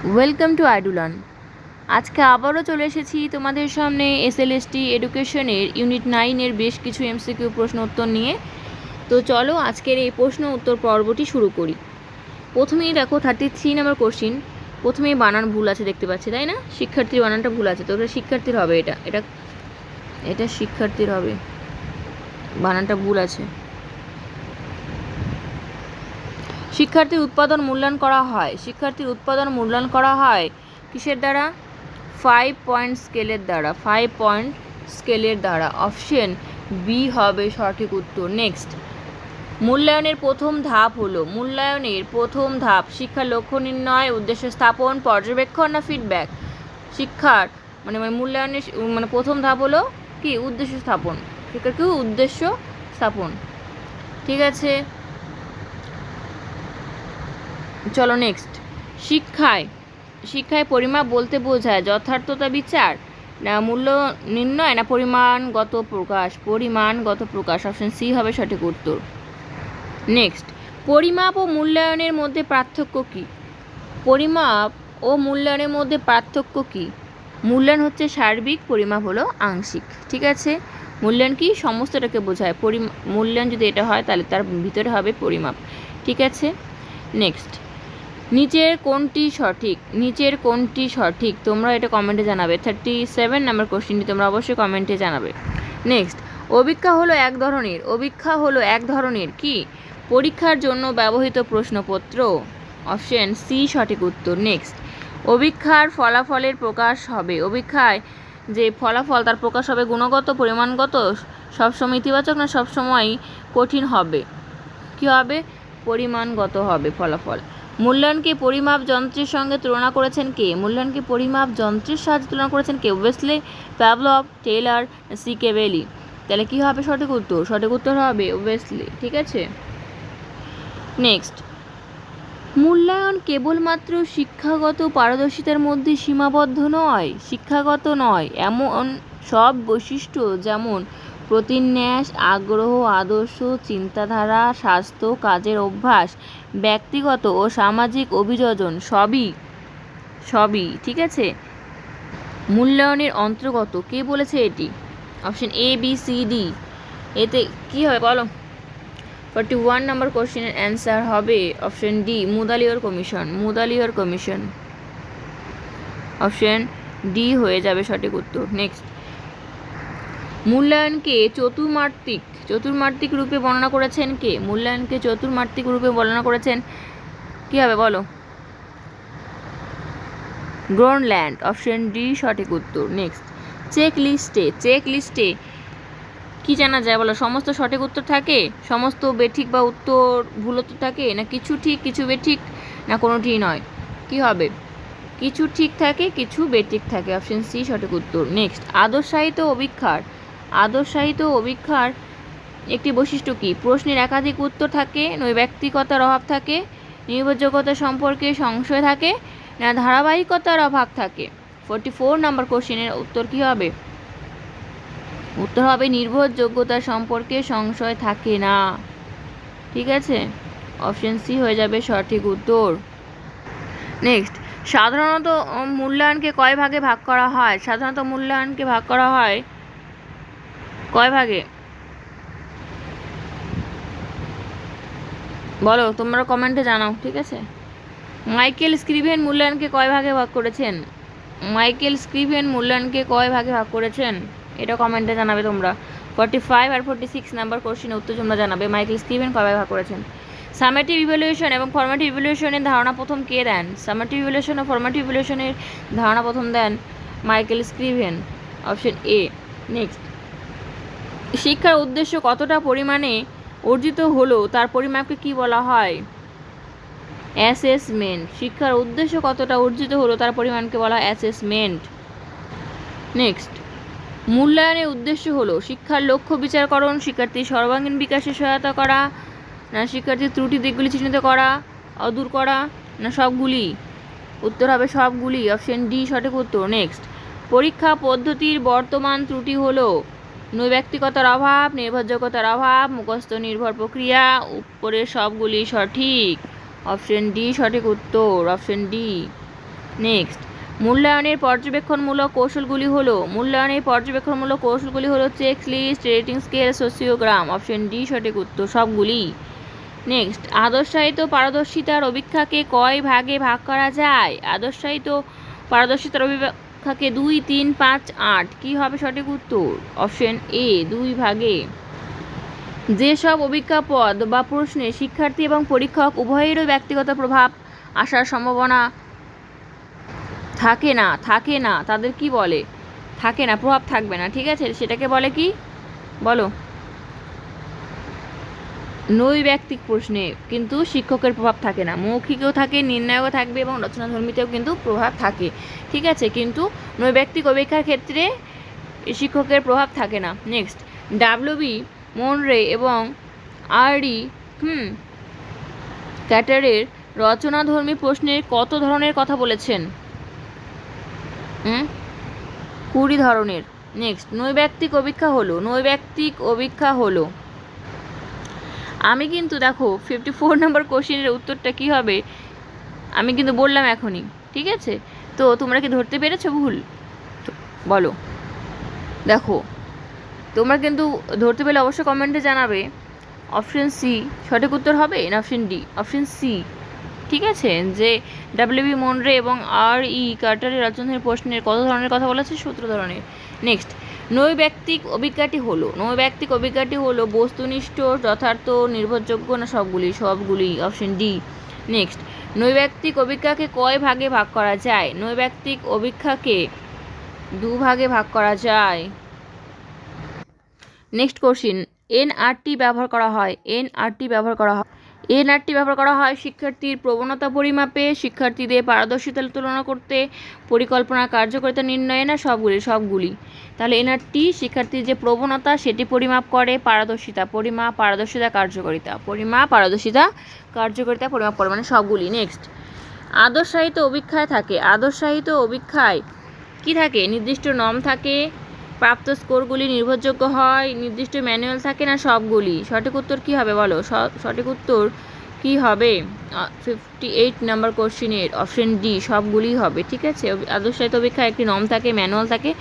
Welcome to আইডুলান। আজকে আবারও চলে এসেছি তোমাদের সামনে এসএলএসটি এডুকেশনের ইউনিট 9-এর বেশ কিছু এমসিকিউ প্রশ্ন উত্তর নিয়ে। তো চলো আজকের এই প্রশ্ন উত্তর পর্বটি শুরু করি। প্রথমেই দেখো 33 নম্বর কোশ্চিন। প্রথমেই বানান ভুল আছে দেখতে পাচ্ছি, তাই না? শিক্ষার্থীর বানানটা ভুল আছে, তো এটা শিক্ষার্থীর হবে, এটা এটা এটা শিক্ষার্থীর হবে, বানানটা ভুল আছে। শিক্ষার্থীর উৎপাদন মূল্যায়ন করা হয়, শিক্ষার্থীর উৎপাদন মূল্যায়ন করা হয় কিসের দ্বারা? 5 পয়েন্ট স্কেলের দ্বারা, 5 পয়েন্ট স্কেলের দ্বারা। অপশন বি হবে সঠিক উত্তর। নেক্সট, মূল্যায়নের প্রথম ধাপ হলো, মূল্যায়নের প্রথম ধাপ শিক্ষার লক্ষ্য নির্ণয়, উদ্দেশ্য স্থাপন, পর্যবেক্ষণ না ফিডব্যাক? শিক্ষার মূল্যায়নের প্রথম ধাপ হলো কি? উদ্দেশ্য স্থাপন। শিক্ষার কি? উদ্দেশ্য স্থাপন। ঠিক আছে, চলো নেক্সট। শিক্ষায় পরিমাপ বলতে বোঝায় যথার্থতা বিচার, না মূল্য নির্ণয়, না পরিমাণগত প্রকাশ? পরিমাণগত প্রকাশ। অপশন সি হবে সঠিক উত্তর। নেক্সট, পরিমাপ ও মূল্যায়নের মধ্যে পার্থক্য কী? পরিমাপ ও মূল্যায়নের মধ্যে পার্থক্য কী? মূল্যায়ন হচ্ছে সার্বিক, পরিমাপ হলো আংশিক। ঠিক আছে, মূল্যায়ন কি? সমস্তটাকে বোঝায়। মূল্যায়ন যদি এটা হয় তাহলে তার ভিতরে হবে পরিমাপ। ঠিক আছে, নেক্সট, নিচের কোনটি সঠিক? নিচের কোনটি সঠিক? তোমরা এটা কমেন্টে জানাবে। 37 নম্বর কোশ্চেনটি তোমরা অবশ্যই কমেন্টে জানাবে। নেক্সট, অভিক্ষা হলো এক ধরনের, অভিক্ষা হলো এক ধরনের কি? পরীক্ষার জন্য ব্যবহৃত প্রশ্নপত্র। অপশন সি সঠিক উত্তর। নেক্সট, অভিক্ষার ফলাফলের প্রকাশ হবে, অভিক্ষায় যে ফলাফল তার প্রকাশ হবে গুণগত, পরিমাণগত, সবসময় ইতিবাচক না সবসময় কঠিন হবে? কি হবে? পরিমাণগত হবে ফলাফল। মূল্যায়নকে পরিমাপ যন্ত্রের সঙ্গে তুলনা করেছেন কে? মূল্যায়নকে পরিমাপ যন্ত্রের সাহায্যে তুলনা করেছেন কে? Wesley, Pavlov, Taylor, C K. Bailey? তাহলে কি হবে সঠিক উত্তর? সঠিক উত্তর হবে ওয়েসলে। ঠিক আছে, নেক্সট, মূল্যায়ন কেবলমাত্র শিক্ষাগত পারদর্শিতার মধ্যে সীমাবদ্ধ নয়, শিক্ষাগত নয় এমন সব বৈশিষ্ট্য যেমন প্রতিন্যাস, আগ্রহ, আদর্শ, চিন্তাধারা, স্বাস্থ্য, কাজের অভ্যাস, ব্যক্তিগত ও সামাজিক অভিযোজন সবই ঠিক আছে মূল্যায়নের অন্তর্গত। কে বলেছে এটি? Option A, B, C, D. এতে কি হবে বলো? 41 নম্বর কোশ্চেনের অ্যান্সার হবে option D, Mudaliar commission. Mudaliar commission, option D হয়ে যাবে সঠিক উত্তর। নেক্সট, মূল্যায়নকে চতুর্মাত্রিক রূপে বর্ণনা করেছেন কে? মূল্যায়নকে চতুর্মাত্রিক রূপে বর্ণনা করেছেন কি হবে বলো? গ্রোনল্যান্ড। অপশন ডি সঠিক উত্তর। নেক্সট, চেক লিস্টে কি জানা যায় বলো? সমস্ত সঠিক উত্তর থাকে, সমস্ত বেঠিক বা উত্তর ভুল উত্তর থাকে, না কিছু ঠিক কিছু বেঠিক, না কোনোটি নয়? কি হবে? কিছু ঠিক থাকে, কিছু বেঠিক থাকে। অপশন সি সঠিক উত্তর। নেক্সট, আদর্শায়িত অভিক্ষার একটি বৈশিষ্ট্য কি? প্রশ্নের একাধিক উত্তর থাকে, নৈর্ব্যক্তিকতার অভাব থাকে, নির্ভরযোগ্যতা সম্পর্কে সংশয় থাকে, না ধারাবাহিকতার অভাব থাকে? 44 নম্বর কোশ্চেনের উত্তর কি হবে? উত্তর হবে নির্ভরযোগ্যতা সম্পর্কে সংশয় থাকে না। ঠিক আছে, অপশন সি হয়ে যাবে সঠিক উত্তর। নেক্সট, সাধারণত মূল্যায়নকে কয় ভাগে ভাগ করা হয়? সাধারণত মূল্যায়নকে ভাগ করা হয় কয় ভাগে বলো? তোমরা কমেন্টে জানাও। ঠিক আছে, মাইকেল স্ক্রিভেন মূল্যায়নকে কয় ভাগে ভাগ করেছেন? মাইকেল স্ক্রিভেন মূল্যায়নকে কয় ভাগে ভাগ করেছেন? এটা কমেন্টে জানাবে তোমরা। 45 আর 46 নাম্বার কোশ্চেনের উত্তর তোমরা জানাবে মাইকেল স্ক্রিভেন কয় ভাগে ভাগ করেছেন। সামেটিভ ইভ্যালুয়েশন এবং ফর্মেটিভ ইভ্যালুয়েশনের ধারণা প্রথম কে দেন? সামেটিভ ইভ্যালুয়েশন ও ফর্মেটিভ ইভ্যালুয়েশনের ধারণা প্রথম দেন Michael Scriven. Option A. Next, শিক্ষার উদ্দেশ্য কতটা পরিমাণে অর্জিত হলো তার পরিমাপকে কি বলা হয়? অ্যাসেসমেন্ট। শিক্ষার উদ্দেশ্য কতটা অর্জিত হলো তার পরিমাণকে বলা হয় অ্যাসেসমেন্ট। নেক্সট, মূল্যায়নের উদ্দেশ্য হলো শিক্ষার লক্ষ্য বিচারকরণ, শিক্ষার্থীর সর্বাঙ্গীন বিকাশে সহায়তা করা, না শিক্ষার্থীর ত্রুটি দিকগুলি চিহ্নিত করা, দূর করা, না সবগুলি? উত্তর হবে সবগুলি। অপশন ডি সঠিক উত্তর। নেক্সট, পরীক্ষা পদ্ধতির বর্তমান ত্রুটি হলো নৈর্ব্যক্তিকতার অভাব, নির্ভরযোগ্যতার অভাব, মুখস্থ নির্ভর প্রক্রিয়া। উপরের সবগুলি সঠিক। অপশন ডি সঠিক উত্তর। Option D. নেক্সট, মূল্যায়নের পর্যবেক্ষণমূলক কৌশলগুলি হলো check list, rating scale, sociogram. Option D সঠিক উত্তর, সবগুলি। নেক্সট, আদর্শায়িত পারদর্শিতার অভিক্ষাকে কয় ভাগে ভাগ করা যায়? আদর্শায়িত পারদর্শিতার অভিক্ষাকে 2, 3, 5, 8। কী হবে সঠিক উত্তর? অপশন এ 2 ভাগে। যেসব অভিজ্ঞা পদ বা প্রশ্নে শিক্ষার্থী এবং পরীক্ষক উভয়েরই ব্যক্তিগত প্রভাব আসার সম্ভাবনা থাকে না তাদের কি বলে? থাকে না, প্রভাব থাকবে না, ঠিক আছে, সেটাকে বলে কি? বলো। নৈর্ব্যক্তিক প্রশ্নে কিন্তু শিক্ষকের প্রভাব থাকে না, মৌখিকও থাকে, নির্ণায়কও থাকবে এবং রচনাধর্মীতেও কিন্তু প্রভাব থাকে, ঠিক আছে, কিন্তু নৈর্ব্যক্তিক অভিজ্ঞার ক্ষেত্রে শিক্ষকের প্রভাব থাকে না। নেক্সট, ডাব্লিউ.বি. মনরে এবং আর.ডি. ক্যাটারের রচনাধর্মী প্রশ্নের কত ধরনের কথা বলেছেন? 20 ধরনের। নেক্সট, নৈর্ব্যক্তিক অভিক্ষা হলো আমি কিন্তু দেখো 54 নম্বর কোশ্চেনের উত্তরটা কি হবে আমি কিন্তু বললাম এখনই, ঠিক আছে, তো তোমরা কি ধরতে পেরেছো ভুল? বলো, দেখো তোমরা কিন্তু ধরতে পেলে অবশ্যই কমেন্টে জানাবে। অপশন সি সঠিক উত্তর হবে না অপশন ডি? অপশন সি, ঠিক আছে, যে ডাব্লিউ.বি. মনরে এবং আর.ই. কার্টারের রচনাধর্মী প্রশ্নের কত ধরনের কথা বলেছে? 17 ধরনের। নেক্সট, নৈর্ব্যক্তিক অভিজ্ঞাটি হলো বস্তুনিষ্ঠ, যথার্থ, নির্ভরযোগ্য না সবগুলি? Option D. নেক্সট, নৈর্ব্যক্তিক অভিজ্ঞাকে কয় ভাগে ভাগ করা যায়? নৈর্ব্যক্তিক অভিজ্ঞাকে 2 ভাগে ভাগ করা যায়। নেক্সট কোশ্চিন, এনআরটি ব্যবহার করা হয় শিক্ষার্থীর প্রবণতা পরিমাপে, শিক্ষার্থীদের পারদর্শিতা তুলনা করতে, পরিকল্পনা কার্যকারিতা নির্ণয়ে না সবগুলি? তাহলে এনআরটি শিক্ষার্থীর যে প্রবণতা সেটি পরিমাপ করে, পারদর্শিতা কার্যকারিতা পরিমাপ করে, মানে সবগুলি। নেক্সট, আদর্শায়িত অভিক্ষায় কি থাকে? নির্দিষ্ট নর্ম থাকে, প্রাপ্ত স্কোরগুলি নির্ভরযোগ্য হয়, নির্দিষ্ট ম্যানুয়াল থাকে না সবগুলি? সঠিক উত্তর কি হবে বলো? সঠিক উত্তর কি হবে 58 নাম্বার কোশ্চেনের? অপশন ডি, সবগুলি হবে, ঠিক আছে। আদর্শায়িত অভিক্ষায় একটি নর্ম থাকে, ম্যানুয়াল থাকে,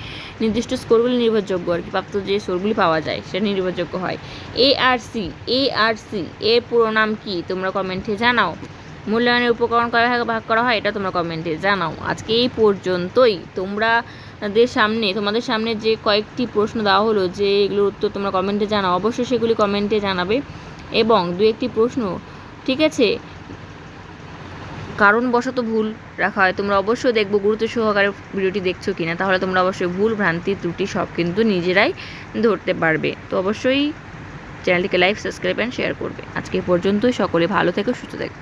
নির্দিষ্ট স্কোরগুলি নির্ভরযোগ্য, আর কি প্রাপ্ত যে স্কোরগুলি পাওয়া যায় সেটা নির্ভরযোগ্য হয়। এআরসি এর পুরো নাম কি? তোমরা কমেন্টে জানাও। মূল্যায়নের উপকরণ কয় ভাগে ভাগ করা হয়? এটা তোমরা কমেন্টে জানাও। আজকে এই পর্যন্তই। তোমাদের সামনে যে কয়েকটি প্রশ্ন দেওয়া হলো, যে এগুলোর উত্তর তোমরা কমেন্টে জানাও, অবশ্যই সেগুলি কমেন্টে জানাবে। এবং 2-1টি প্রশ্ন, ঠিক আছে, কারণবশত ভুল রাখা হয়, তোমরা অবশ্যই দেখবো গুরুত্ব সহকারে ভিডিওটি দেখছো কিনা, তাহলে তোমরা অবশ্যই ভুল, ভ্রান্তি, ত্রুটি সব কিন্তু নিজেরাই ধরতে পারবে। তো অবশ্যই চ্যানেলটিকে লাইক, সাবস্ক্রাইব অ্যান্ড শেয়ার করবে। আজকে পর্যন্তই। সকলে ভালো থেকো, সুস্থ থেকো।